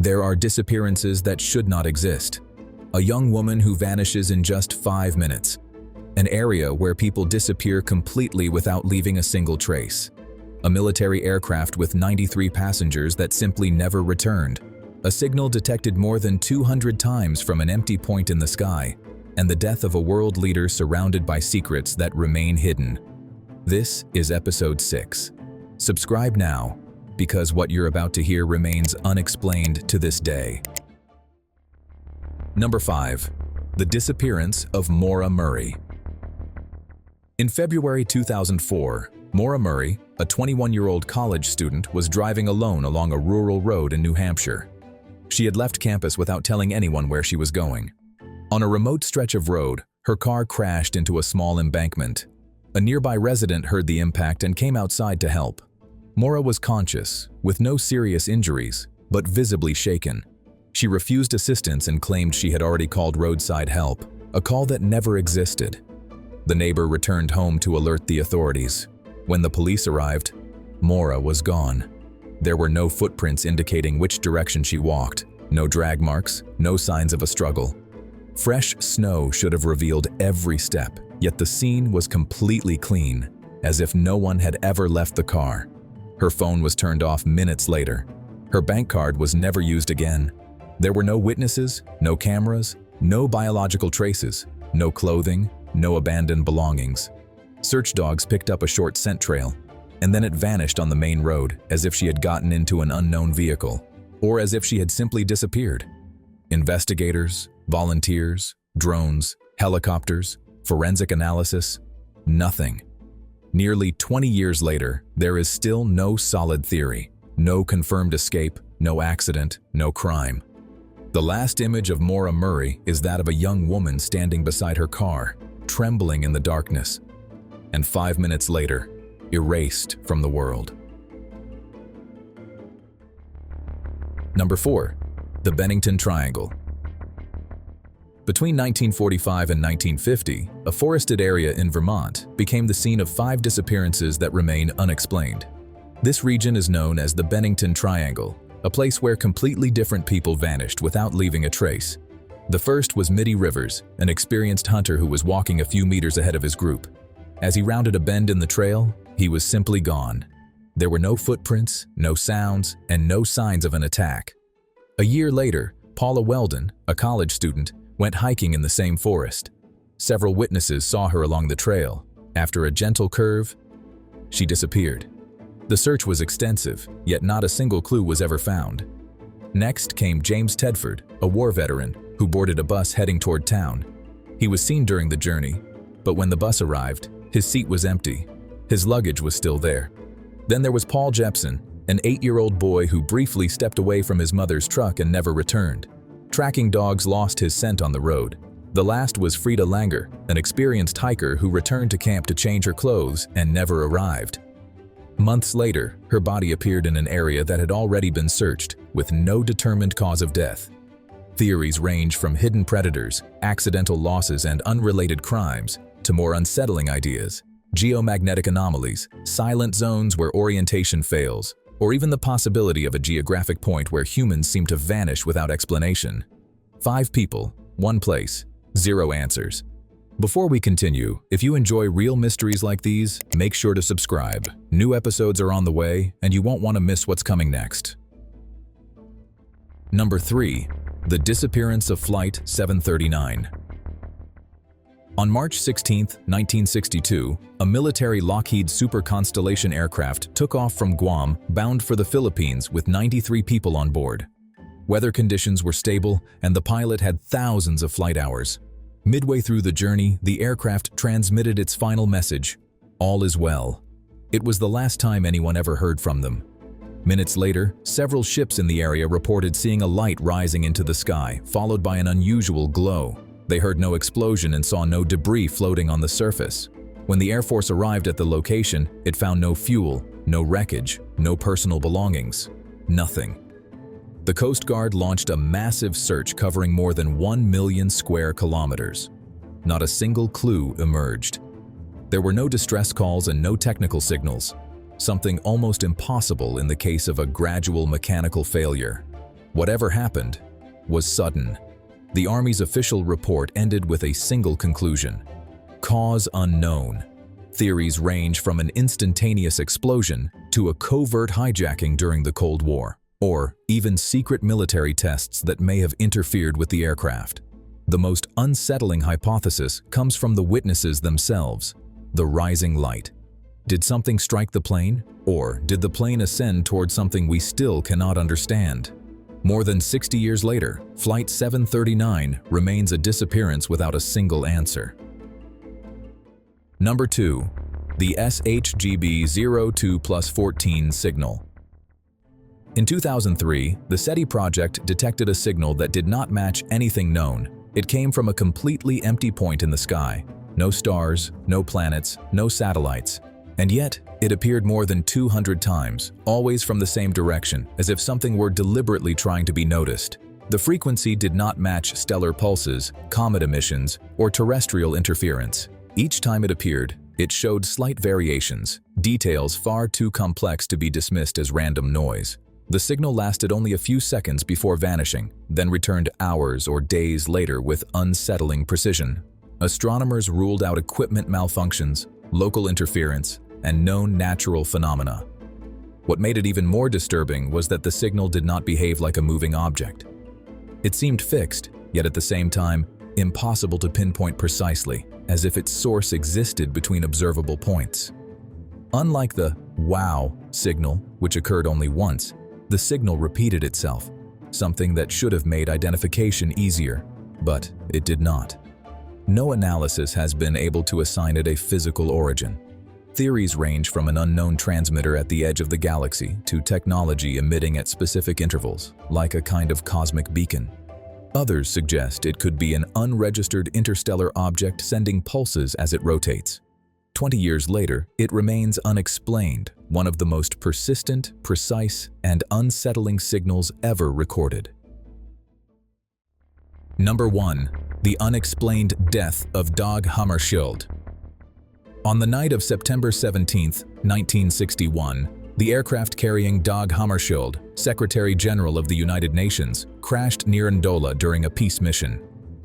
There are disappearances that should not exist. A young woman who vanishes in just 5 minutes. An area where people disappear completely without leaving a single trace. A military aircraft with 93 passengers that simply never returned. A signal detected more than 200 times from an empty point in the sky. And the death of a world leader surrounded by secrets that remain hidden. This is episode 6. Subscribe now, because what you're about to hear remains unexplained to this day. Number 5. The disappearance of Maura Murray. In February 2004, Maura Murray, a 21-year-old college student, was driving alone along a rural road in New Hampshire. She had left campus without telling anyone where she was going. On a remote stretch of road, her car crashed into a small embankment. A nearby resident heard the impact and came outside to help. Maura was conscious, with no serious injuries, but visibly shaken. She refused assistance and claimed she had already called roadside help, a call that never existed. The neighbor returned home to alert the authorities. When the police arrived, Maura was gone. There were no footprints indicating which direction she walked, no drag marks, no signs of a struggle. Fresh snow should have revealed every step, yet the scene was completely clean, as if no one had ever left the car. Her phone was turned off minutes later. Her bank card was never used again. There were no witnesses, no cameras, no biological traces, no clothing, no abandoned belongings. Search dogs picked up a short scent trail, and then it vanished on the main road as if she had gotten into an unknown vehicle, or as if she had simply disappeared. Investigators, volunteers, drones, helicopters, forensic analysis, nothing. Nearly 20 years later, there is still no solid theory, no confirmed escape, no accident, no crime. The last image of Maura Murray is that of a young woman standing beside her car, trembling in the darkness, and 5 minutes later, erased from the world. Number 4. The Bennington Triangle. Between 1945 and 1950, a forested area in Vermont became the scene of 5 disappearances that remain unexplained. This region is known as the Bennington Triangle, a place where completely different people vanished without leaving a trace. The first was Mitty Rivers, an experienced hunter who was walking a few meters ahead of his group. As he rounded a bend in the trail, he was simply gone. There were no footprints, no sounds, and no signs of an attack. A year later, Paula Weldon, a college student, went hiking in the same forest. Several witnesses saw her along the trail. After a gentle curve, she disappeared. The search was extensive, yet not a single clue was ever found. Next came James Tedford, a war veteran, who boarded a bus heading toward town. He was seen during the journey, but when the bus arrived, his seat was empty. His luggage was still there. Then there was Paul Jepson, an 8-year-old boy who briefly stepped away from his mother's truck and never returned. Tracking dogs lost his scent on the road. The last was Frida Langer, an experienced hiker who returned to camp to change her clothes and never arrived. Months later, her body appeared in an area that had already been searched, with no determined cause of death. Theories range from hidden predators, accidental losses, and unrelated crimes, to more unsettling ideas: geomagnetic anomalies, silent zones where orientation fails, or even the possibility of a geographic point where humans seem to vanish without explanation. 5 people, 1 place, 0 answers. Before we continue, if you enjoy real mysteries like these, make sure to subscribe. New episodes are on the way, and you won't want to miss what's coming next. Number 3. The disappearance of Flight 739. On March 16, 1962, a military Lockheed Super Constellation aircraft took off from Guam bound for the Philippines with 93 people on board. Weather conditions were stable, and the pilot had thousands of flight hours. Midway through the journey, the aircraft transmitted its final message: "All is well." It was the last time anyone ever heard from them. Minutes later, several ships in the area reported seeing a light rising into the sky, followed by an unusual glow. They heard no explosion and saw no debris floating on the surface. When the Air Force arrived at the location, it found no fuel, no wreckage, no personal belongings. Nothing. The Coast Guard launched a massive search covering more than 1 million square kilometers. Not a single clue emerged. There were no distress calls and no technical signals, something almost impossible in the case of a gradual mechanical failure. Whatever happened was sudden. The Army's official report ended with a single conclusion: cause unknown. Theories range from an instantaneous explosion to a covert hijacking during the Cold War, or even secret military tests that may have interfered with the aircraft. The most unsettling hypothesis comes from the witnesses themselves: the rising light. Did something strike the plane, or did the plane ascend toward something we still cannot understand? More than 60 years later, Flight 739 remains a disappearance without a single answer. Number 2. The SHGB-02+14 signal. In 2003, the SETI project detected a signal that did not match anything known. It came from a completely empty point in the sky. No stars, no planets, no satellites. And yet, it appeared more than 200 times, always from the same direction, as if something were deliberately trying to be noticed. The frequency did not match stellar pulses, comet emissions, or terrestrial interference. Each time it appeared, it showed slight variations, details far too complex to be dismissed as random noise. The signal lasted only a few seconds before vanishing, then returned hours or days later with unsettling precision. Astronomers ruled out equipment malfunctions, local interference, and known natural phenomena. What made it even more disturbing was that the signal did not behave like a moving object. It seemed fixed, yet at the same time, impossible to pinpoint precisely, as if its source existed between observable points. Unlike the "wow" signal, which occurred only once, the signal repeated itself, something that should have made identification easier, but it did not. No analysis has been able to assign it a physical origin. Theories range from an unknown transmitter at the edge of the galaxy to technology emitting at specific intervals, like a kind of cosmic beacon. Others suggest it could be an unregistered interstellar object sending pulses as it rotates. 20 years later, it remains unexplained, one of the most persistent, precise, and unsettling signals ever recorded. Number 1. The unexplained death of Dag Hammarskjöld. On the night of September 17, 1961, the aircraft carrying Dag Hammarskjöld, Secretary General of the United Nations, crashed near Ndola during a peace mission.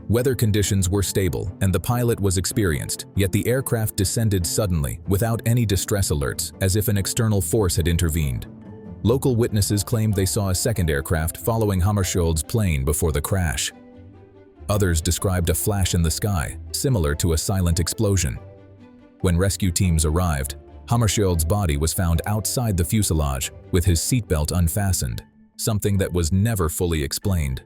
Weather conditions were stable and the pilot was experienced, yet the aircraft descended suddenly, without any distress alerts, as if an external force had intervened. Local witnesses claimed they saw a second aircraft following Hammarskjöld's plane before the crash. Others described a flash in the sky, similar to a silent explosion. When rescue teams arrived, Hammarskjöld's body was found outside the fuselage, with his seatbelt unfastened, something that was never fully explained.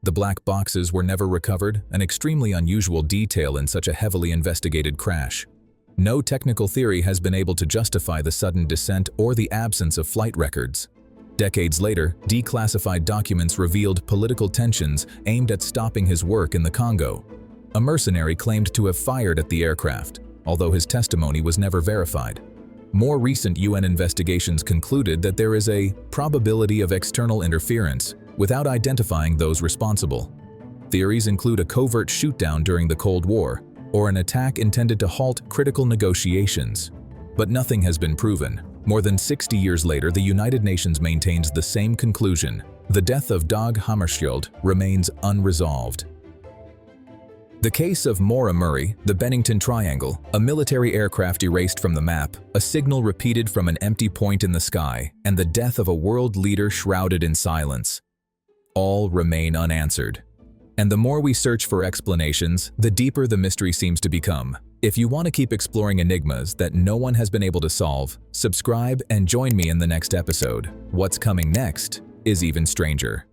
The black boxes were never recovered, an extremely unusual detail in such a heavily investigated crash. No technical theory has been able to justify the sudden descent or the absence of flight records. Decades later, declassified documents revealed political tensions aimed at stopping his work in the Congo. A mercenary claimed to have fired at the aircraft, although his testimony was never verified. More recent UN investigations concluded that there is a probability of external interference, without identifying those responsible. Theories include a covert shootdown during the Cold War, or an attack intended to halt critical negotiations. But nothing has been proven. More than 60 years later, the United Nations maintains the same conclusion. The death of Dag Hammarskjöld remains unresolved. The case of Maura Murray, the Bennington Triangle, a military aircraft erased from the map, a signal repeated from an empty point in the sky, and the death of a world leader shrouded in silence. All remain unanswered. And the more we search for explanations, the deeper the mystery seems to become. If you want to keep exploring enigmas that no one has been able to solve, subscribe and join me in the next episode. What's coming next is even stranger.